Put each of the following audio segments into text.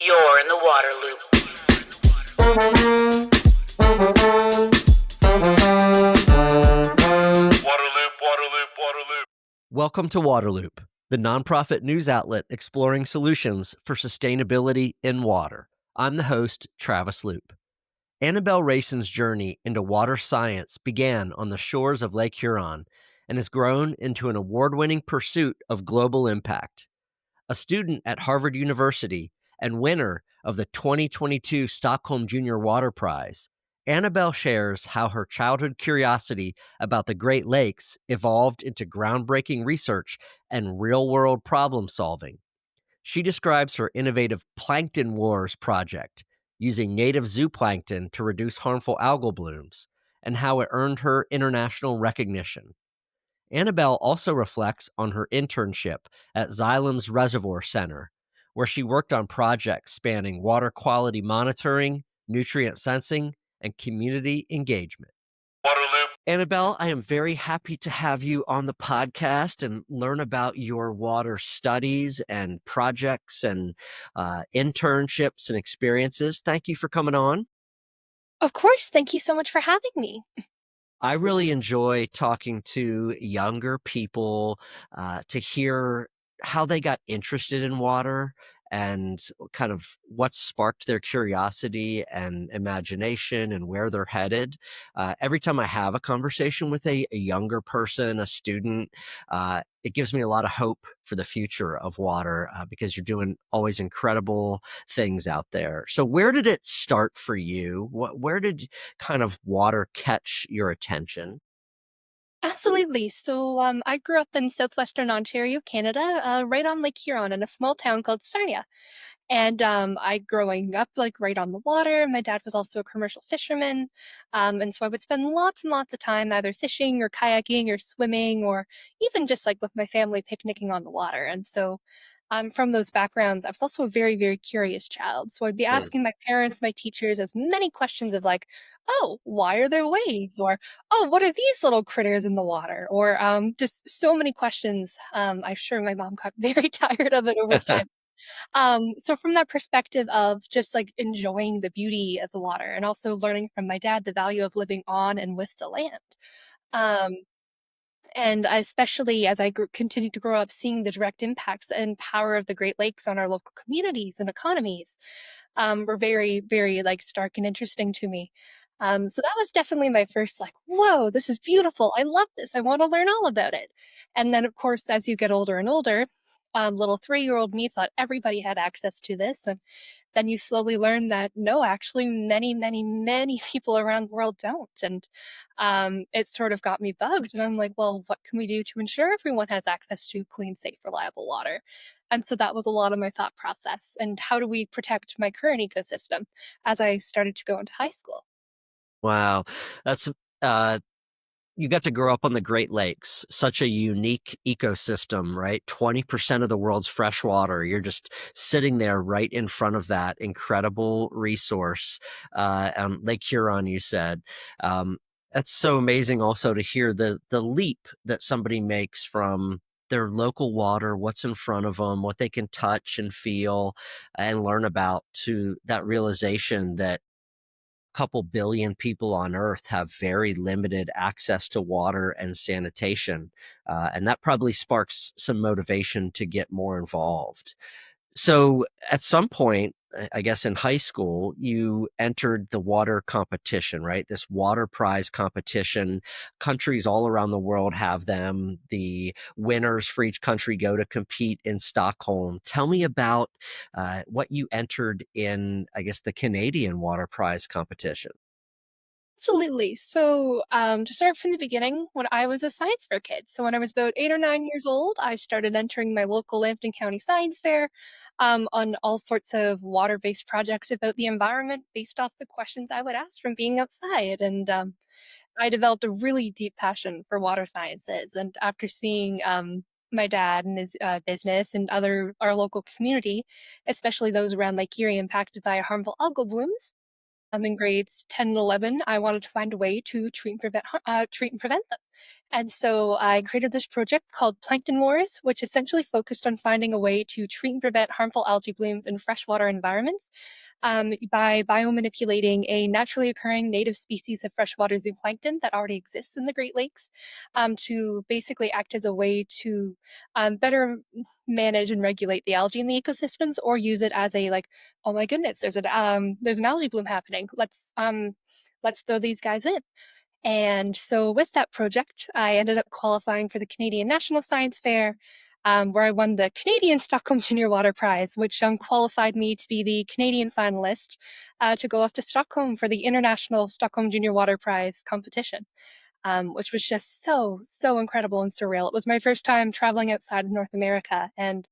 You're in the water loop. Water loop, water loop, water loop. Welcome to Waterloop, the nonprofit news outlet exploring solutions for sustainability in water. I'm the host, Travis Loop. Annabelle Rayson's journey into water science began on the shores of Lake Huron and has grown into an award-winning pursuit of global impact. A student at Harvard University and winner of the 2022 Stockholm Junior Water Prize, Annabelle shares how her childhood curiosity about the Great Lakes evolved into groundbreaking research and real-world problem solving. She describes her innovative Plankton Wars project, using native zooplankton to reduce harmful algal blooms, and how it earned her international recognition. Annabelle also reflects on her internship at Xylem's Reservoir Center, where she worked on projects spanning water quality monitoring, nutrient sensing, and community engagement. Water loop. Annabelle, I am very happy to have you on the podcast and learn about your water studies and projects and internships and experiences. Thank you for coming on. Of course. Thank you so much for having me. I really enjoy talking to younger people to hear how they got interested in water and kind of what sparked their curiosity and imagination and where they're headed. Every time I have a conversation with a younger person, a student, it gives me a lot of hope for the future of water because you're doing always incredible things out there. So where did it start for you? Where did kind of water catch your attention? Absolutely. So I grew up in southwestern Ontario, Canada, right on Lake Huron in a small town called Sarnia. And I growing up like right on the water. My dad was also a commercial fisherman. And so I would spend lots and lots of time either fishing or kayaking or swimming or even just like with my family picnicking on the water. And so from those backgrounds, I was also a very, very curious child. So I'd be Mm. asking my parents, my teachers, as many questions of like, oh, why are there waves? Or, oh, what are these little critters in the water? Or just so many questions. I'm sure my mom got very tired of it over time. So from that perspective of just like enjoying the beauty of the water and also learning from my dad the value of living on and with the land. Um, and especially as I continued to grow up, seeing the direct impacts and power of the Great Lakes on our local communities and economies were very, very like stark and interesting to me. So that was definitely my first like, whoa, this is beautiful. I love this. I want to learn all about it. And then, of course, as you get older and older, little 3-year-old me thought everybody had access to this. And then you slowly learn that no, actually, many, many, many people around the world don't. And it sort of got me bugged. And I'm like, well, what can we do to ensure everyone has access to clean, safe, reliable water? And so that was a lot of my thought process. And how do we protect my current ecosystem as I started to go into high school? Wow. That's you got to grow up on the Great Lakes, such a unique ecosystem, right? 20% of the world's fresh water. You're just sitting there right in front of that incredible resource. Lake Huron, you said. That's so amazing also to hear the leap that somebody makes from their local water, what's in front of them, what they can touch and feel and learn about, to that realization that couple billion people on Earth have very limited access to water and sanitation. And that probably sparks some motivation to get more involved. So at some point, I guess in high school, you entered the water competition, right? This water prize competition. Countries all around the world have them. The winners for each country go to compete in Stockholm. Tell me about what you entered in, I guess, the Canadian water prize competition. Absolutely. So, to start from the beginning, when I was a science fair kid, so when I was about 8 or 9 years old, I started entering my local Lambton County Science Fair on all sorts of water-based projects about the environment based off the questions I would ask from being outside. And I developed a really deep passion for water sciences. And after seeing my dad and his business and our local community, especially those around Lake Erie impacted by harmful algal blooms, in grades 10 and 11, I wanted to find a way to treat and prevent them. And so I created this project called Plankton Wars, which essentially focused on finding a way to treat and prevent harmful algae blooms in freshwater environments by biomanipulating a naturally occurring native species of freshwater zooplankton that already exists in the Great Lakes to basically act as a way to better manage and regulate the algae in the ecosystems, or use it as a like, oh my goodness, there's an algae bloom happening. Let's throw these guys in. And so with that project, I ended up qualifying for the Canadian National Science Fair, where I won the Canadian Stockholm Junior Water Prize, which qualified me to be the Canadian finalist to go off to Stockholm for the International Stockholm Junior Water Prize competition, which was just so incredible and surreal. It was my first time traveling outside of North America, and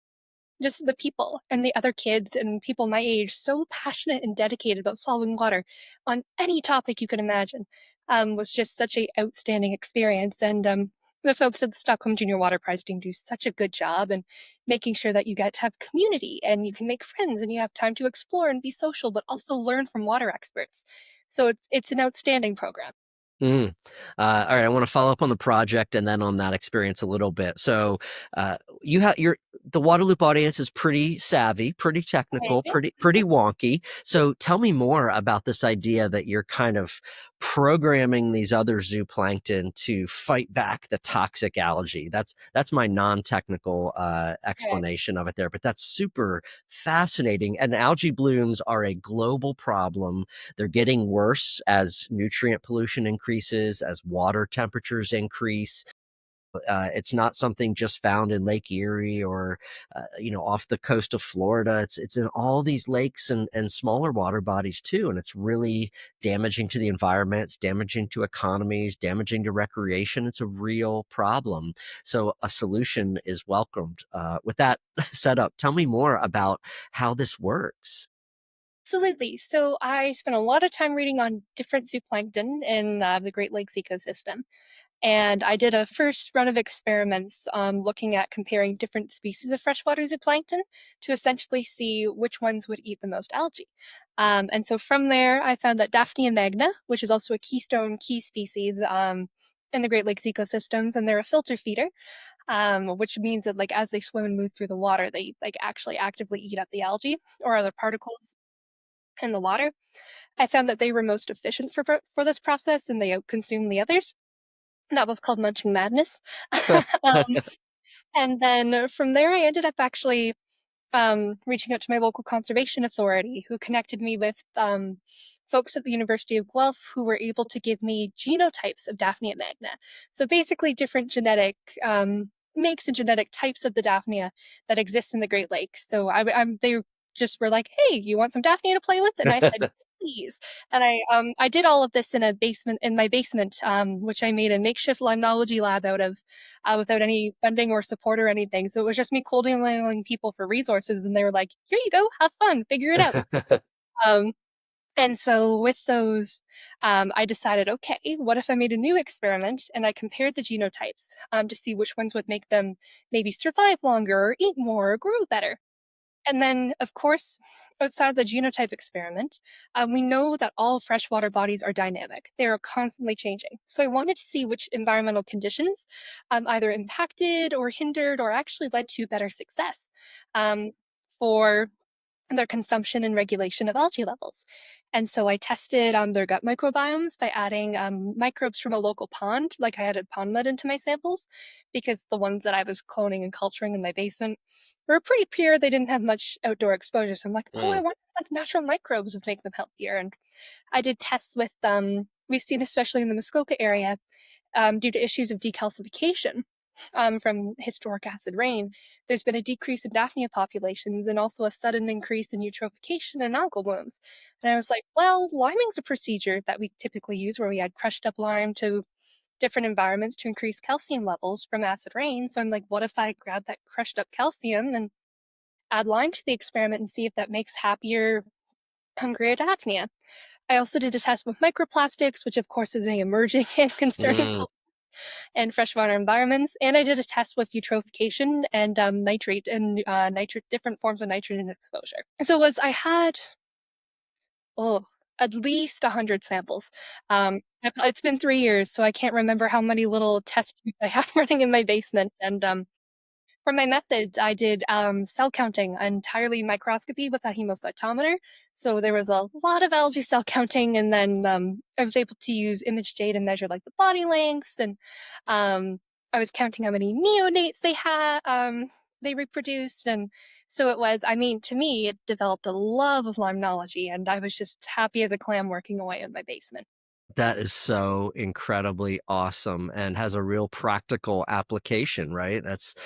just the people and the other kids and people my age, so passionate and dedicated about solving water on any topic you could imagine, was just such a outstanding experience. And the folks at the Stockholm Junior Water Prize team do such a good job in making sure that you get to have community and you can make friends and you have time to explore and be social, but also learn from water experts. So it's an outstanding program. Mm. All right, I want to follow up on the project and then on that experience a little bit. So, you have the Waterloop audience is pretty savvy, pretty technical, Amazing. pretty wonky. So, tell me more about this idea that you're kind of programming these other zooplankton to fight back the toxic algae. That's my non-technical Right. explanation of it there, but that's super fascinating. And algae blooms are a global problem. They're getting worse as nutrient pollution increases, as water temperatures increase. It's not something just found in Lake Erie or, off the coast of Florida. It's in all these lakes and smaller water bodies too, and it's really damaging to the environment. It's damaging to economies, damaging to recreation. It's a real problem. So a solution is welcomed. With that set up, tell me more about how this works. Absolutely. So I spent a lot of time reading on different zooplankton in the Great Lakes ecosystem. And I did a first run of experiments looking at comparing different species of freshwater zooplankton to essentially see which ones would eat the most algae. And so from there, I found that Daphnia magna, which is also a keystone key species in the Great Lakes ecosystems, and they're a filter feeder, which means that like as they swim and move through the water, they like actually actively eat up the algae or other particles in the water. I found that they were most efficient for this process, and they outconsumed the others. That was called munching madness. um, and then from there, I ended up actually reaching out to my local conservation authority, who connected me with folks at the University of Guelph who were able to give me genotypes of Daphnia magna. So basically, different genetic makes and genetic types of the Daphnia that exist in the Great Lakes. So they just were like, "Hey, you want some Daphnia to play with?" And I said, "Please." And I did all of this in my basement, which I made a makeshift limnology lab out of, without any funding or support or anything. So it was just me cold emailing people for resources, and they were like, "Here you go, have fun, figure it out." Um, and so with those, I decided, okay, what if I made a new experiment and I compared the genotypes to see which ones would make them maybe survive longer or eat more or grow better. And then, of course, outside the genotype experiment, we know that all freshwater bodies are dynamic. They are constantly changing. So I wanted to see which environmental conditions either impacted or hindered or actually led to better success for their consumption and regulation of algae levels. And so I tested their gut microbiomes by adding microbes from a local pond, like I added pond mud into my samples, because the ones that I was cloning and culturing in my basement were pretty pure. They didn't have much outdoor exposure. So I'm like, oh, I Mm. wonder if like natural microbes would make them healthier. And I did tests with we've seen, especially in the Muskoka area, due to issues of decalcification from historic acid rain, there's been a decrease in Daphnia populations and also a sudden increase in eutrophication and algal blooms. And I was like, well, liming's a procedure that we typically use where we add crushed up lime to different environments to increase calcium levels from acid rain. So I'm like, what if I grab that crushed up calcium and add lime to the experiment and see if that makes happier, hungrier Daphnia? I also did a test with microplastics, which of course is an emerging and concerning Mm. in freshwater environments. And I did a test with eutrophication and nitrate and different forms of nitrogen exposure. So I had, at least 100 samples. It's been 3 years, so I can't remember how many little test tubes I have running in my basement, and, for my methods, I did cell counting, entirely microscopy with a hemocytometer. So there was a lot of algae cell counting, and then I was able to use ImageJ to measure like the body lengths, and I was counting how many neonates they reproduced, and so it was. I mean, to me, it developed a love of limnology, and I was just happy as a clam working away in my basement. That is so incredibly awesome and has a real practical application, right? That's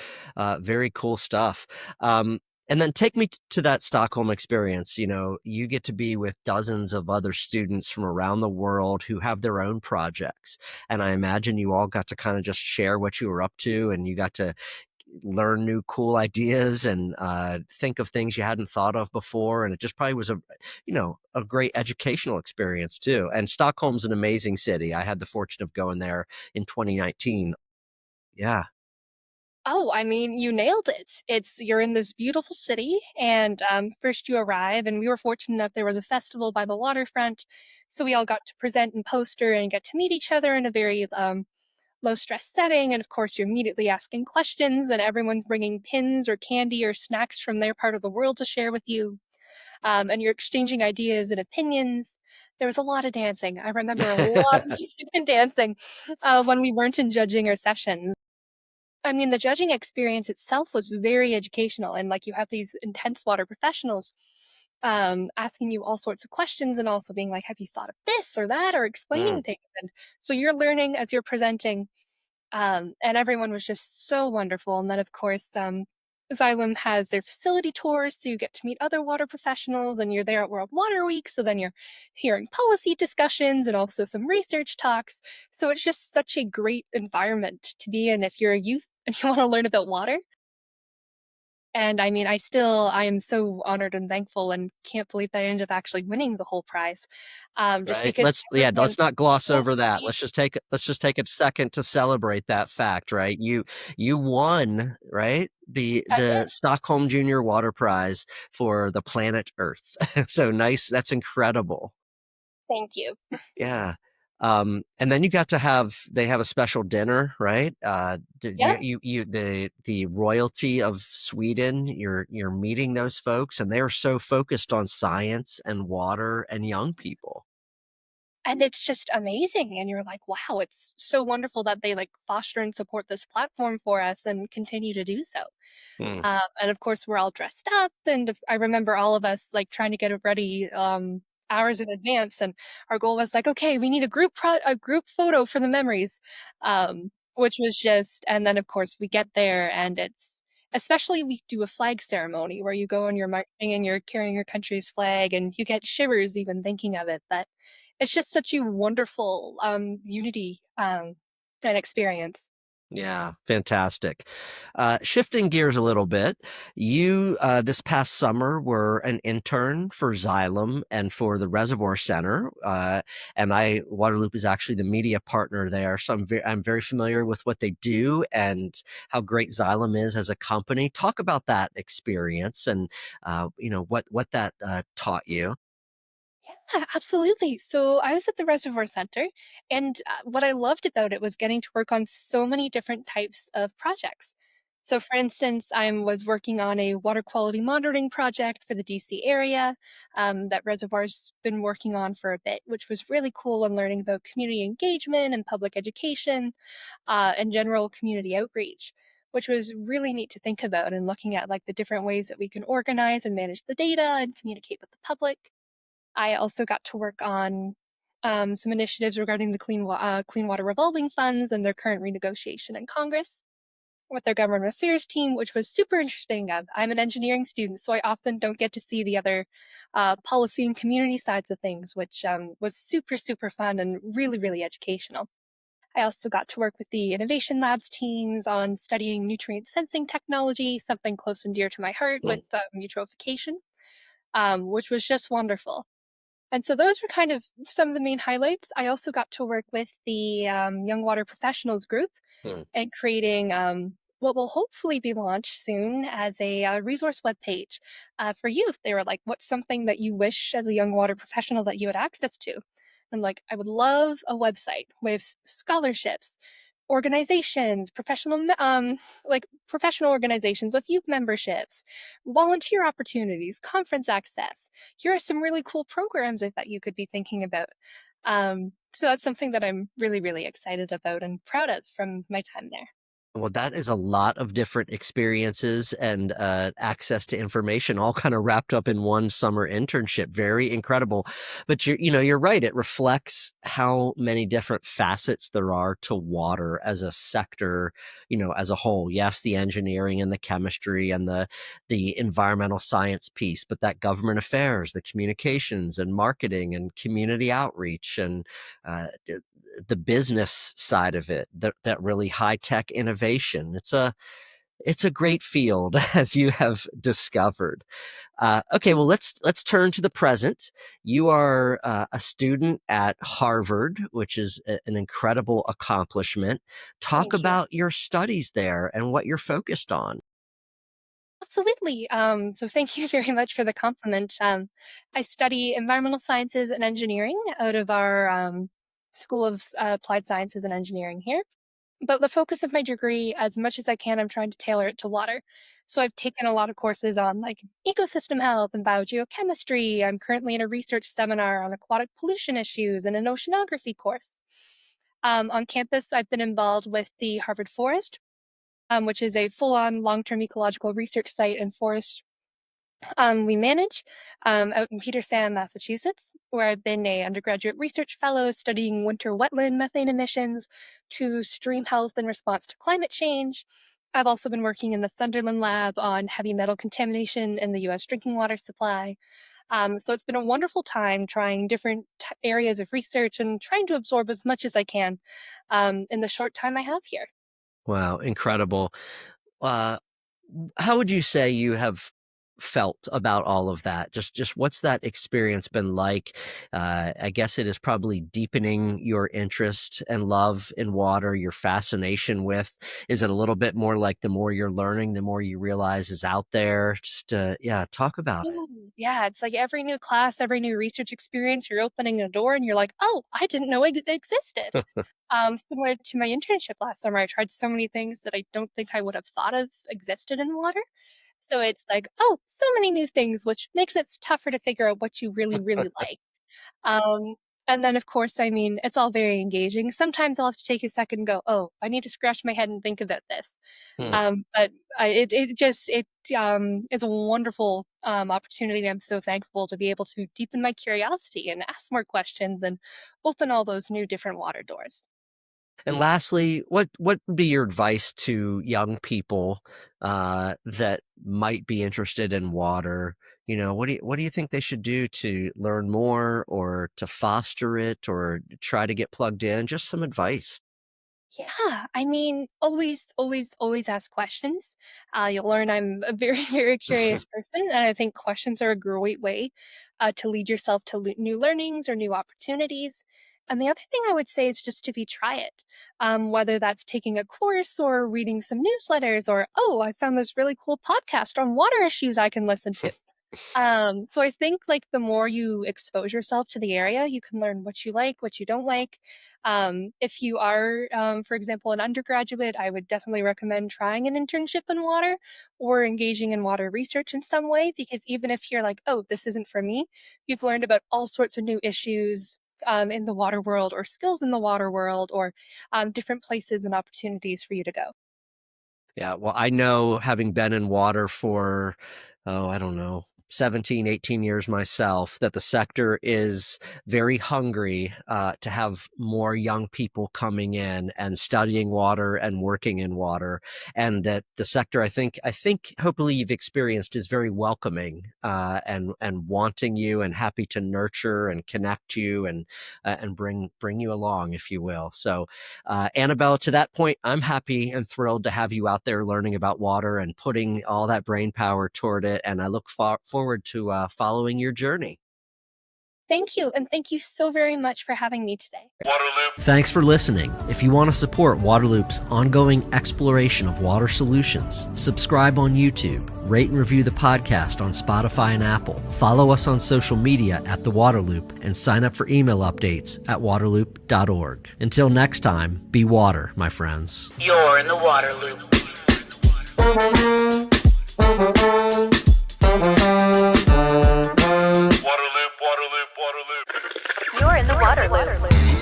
very cool stuff. And then take me to that Stockholm experience. You know, you get to be with dozens of other students from around the world who have their own projects. And I imagine you all got to kind of just share what you were up to, and you got to learn new cool ideas and think of things you hadn't thought of before. And it just probably was a great educational experience too. And Stockholm's an amazing city. I had the fortune of going there in 2019. Yeah. Oh, I mean, you nailed it. You're in this beautiful city, and first you arrive, and we were fortunate enough there was a festival by the waterfront, so we all got to present and poster and get to meet each other in a very low stress setting. And of course, you're immediately asking questions, and everyone's bringing pins or candy or snacks from their part of the world to share with you, and you're exchanging ideas and opinions. There was a lot of dancing. I remember a lot of music and dancing when we weren't in judging or sessions. I mean, the judging experience itself was very educational, and like you have these intense water professionals asking you all sorts of questions and also being like, have you thought of this or that, or explaining Mm, things. And so you're learning as you're presenting, and everyone was just so wonderful. And then, of course, Xylem has their facility tours, so you get to meet other water professionals, and you're there at World Water Week, so then you're hearing policy discussions and also some research talks. So it's just such a great environment to be in if you're a youth and you want to learn about water. And I mean, I am so honored and thankful and can't believe that I ended up actually winning the whole prize. Just right. because everyone, Let's not gloss yeah, over that. Let's just take a second to celebrate that fact, right? You won, right? I The did. Stockholm Junior Water Prize for the planet Earth. So nice. That's incredible. Thank you. Yeah. And then you got to they have a special dinner, right? Did Yeah. the royalty of Sweden, you're meeting those folks, and they're so focused on science and water and young people. And it's just amazing. And you're like, wow, it's so wonderful that they like foster and support this platform for us and continue to do so. Hmm. And of course, we're all dressed up. And I remember all of us like trying to get it ready hours in advance. And our goal was like, okay, we need a group photo for the memories, which was just. And then of course we get there, and especially we do a flag ceremony where you go and you're marching and you're carrying your country's flag, and you get shivers even thinking of it. But it's just such a wonderful unity and experience. Yeah, fantastic. Shifting gears a little bit, you this past summer were an intern for Xylem and for the Reservoir Center, and Waterloop is actually the media partner there, so I'm very familiar with what they do and how great Xylem is as a company. Talk about that experience and what that taught you. Yeah, absolutely. So I was at the Reservoir Center, and what I loved about it was getting to work on so many different types of projects. So, for instance, I was working on a water quality monitoring project for the DC area that Reservoir's been working on for a bit, which was really cool, and learning about community engagement and public education and general community outreach, which was really neat to think about, and looking at like the different ways that we can organize and manage the data and communicate with the public. I also got to work on some initiatives regarding the Clean Water Revolving Funds and their current renegotiation in Congress with their government affairs team, which was super interesting. I'm an engineering student, so I often don't get to see the other policy and community sides of things, which was super, super fun and really, really educational. I also got to work with the Innovation Labs teams on studying nutrient sensing technology, something close and dear to my heart with eutrophication, which was just wonderful. And so those were kind of some of the main highlights. I also got to work with the Young Water Professionals group Hmm. and creating what will hopefully be launched soon as a resource webpage for youth. They were like, what's something that you wish as a young water professional that you had access to? And I'm like, I would love a website with scholarships, organizations, like professional organizations with youth memberships, volunteer opportunities, conference access. Here are some really cool programs that you could be thinking about. So that's something that I'm really, really excited about and proud of from my time there. Well, that is a lot of different experiences and access to information, all kind of wrapped up in one summer internship. Very incredible. But you're right. It reflects how many different facets there are to water as a sector, as a whole. Yes, the engineering and the chemistry and the environmental science piece, but that government affairs, the communications and marketing and community outreach and uh, the business side of it, that really high tech innovation. It's a great field, as you have discovered. Okay, well let's turn to the present. You are a student at Harvard, which is an incredible accomplishment. Talk Thank you. about your studies there and what you're focused on. Absolutely. So thank you very much for the compliment. I study environmental sciences and engineering out of our School of Applied Sciences and Engineering here. But the focus of my degree, as much as I can, I'm trying to tailor it to water. So I've taken a lot of courses on like ecosystem health and biogeochemistry. I'm currently in a research seminar on aquatic pollution issues and an oceanography course. On campus, I've been involved with the Harvard Forest, which is a full-on long-term ecological research site and forest we manage out in Petersham, Massachusetts, where I've been a undergraduate research fellow studying winter wetland methane emissions to stream health in response to climate change. I've also been working in the Sunderland lab on heavy metal contamination in the US drinking water supply. So it's been a wonderful time trying different areas of research and trying to absorb as much as I can in the short time I have here. Wow, incredible. Uh, how would you say you have felt about all of that? Just what's that experience been like? I guess it is probably deepening your interest and love in water, your fascination with. Is it a little bit more like the more you're learning, the more you realize is out there? Just yeah, talk about it. Ooh, yeah, it's like every new class, every new research experience, you're opening a door and you're like, oh, I didn't know it existed. Similar to my internship last summer, I tried so many things that I don't think I would have thought of existed in water. So it's like, oh, so many new things, which makes it tougher to figure out what you really, really like. Um, and then, of course, I mean, it's all very engaging. Sometimes I'll have to take a second and go, oh, I need to scratch my head and think about this. Hmm. But it is a wonderful opportunity. I'm so thankful to be able to deepen my curiosity and ask more questions and open all those new different water doors. And lastly, what would be your advice to young people that might be interested in water? What do you think they should do to learn more or to foster it or try to get plugged in? Just some advice. Yeah, I mean, always, always, always ask questions. You'll learn I'm a very, very curious person, and I think questions are a great way to lead yourself to new learnings or new opportunities. And the other thing I would say is just to be try it, whether that's taking a course or reading some newsletters, or oh, I found this really cool podcast on water issues I can listen to. So I think like the more you expose yourself to the area, you can learn what you like, what you don't like. If you are, for example, an undergraduate, I would definitely recommend trying an internship in water or engaging in water research in some way, because even if you're like, oh, this isn't for me, you've learned about all sorts of new issues in the water world or skills in the water world or different places and opportunities for you to go. Yeah, well, I know having been in water for, oh, I don't know, 17, 18 years myself, that the sector is very hungry to have more young people coming in and studying water and working in water. And that the sector, I think hopefully you've experienced is very welcoming and wanting you and happy to nurture and connect you and bring you along, if you will. So Annabelle, to that point, I'm happy and thrilled to have you out there learning about water and putting all that brain power toward it. And I look forward to following your journey. Thank you, and thank you so very much for having me today. Waterloop. Thanks for listening. If you want to support Waterloop's ongoing exploration of water solutions, subscribe on YouTube, rate and review the podcast on Spotify and Apple, follow us on social media at The Waterloop, and sign up for email updates at waterloop.org. Until next time, be water, my friends. You're in the water loop. Waterloop, Waterloop, Waterloop. You're in the water loop.